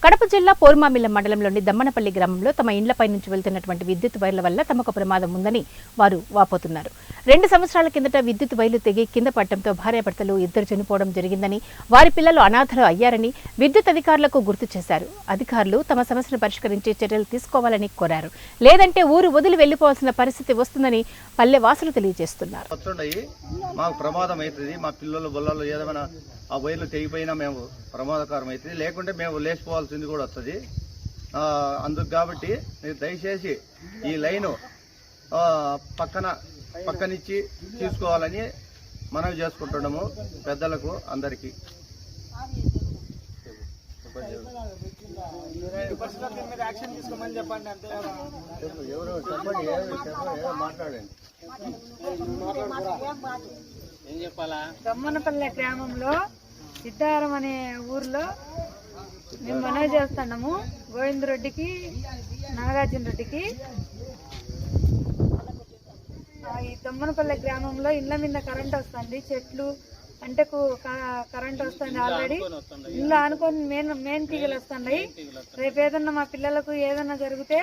కడప జిల్లా పోర్మామిల్ల మండలంలోని దమ్మనపల్లి గ్రామంలో తమ ఇండ్లపై నుంచి వెళ్తున్నటువంటి విద్యుత్ వైర్ల వల్ల తమకు ప్రమాదం ఉందని వారు వాపోతున్నారు. 2 సంవత్సరాల కిందట విద్యుత్ వైర్లు తెగి కింద పడటంతో భార్యాభర్తలు ఇద్దరు చనిపోవడం జరిగిందని, వారి పిల్లలు అనాథలు అయ్యారని విద్యుత్ అధికారులకు గుర్తు చేశారు. అధికారులు తమ సమస్యను పరిష్కరించి చర్యలు తీసుకోవాలని కోరారు. లేదంటే ఊరు వదిలి వెళ్లిపోవాల్సిన పరిస్థితి వస్తుందని పల్లె వాసులు తెలియజేస్తున్నారు. మాకు ప్రమాదం అవుతుంది, మా పిల్లలు బొల్లలు ఏదైనా ఆ వైర్లు తెగిపోయినా మేము ప్రమాదకరం అవుతుంది, లేకుంటే మేము లేచిపోవాల్సింది కూడా వస్తుంది. అందుకు కాబట్టి మీరు దయచేసి ఈ లైను పక్కనిచ్చి తీసుకోవాలని మనవి చేసుకుంటున్నాము పెద్దలకు అందరికీ. మాట్లాడండి. దమ్మనపల్లె గ్రామంలో సిద్ధారం అనే ఊర్లో మేము మనవి చేస్తున్నాము. గోవిందరెడ్డికి, నాగార్జున రెడ్డికి ఈ దమ్మనపల్లె గ్రామంలో ఇళ్ల మీద కరెంట్ వస్తుంది, చెట్లు అంటే కరెంట్ వస్తుంది. ఆల్రెడీ ఇల్లు అనుకొని మెయిన్ తీగలు వస్తున్నాయి. రేపు ఏదన్నా మా పిల్లలకు ఏదన్నా జరిగితే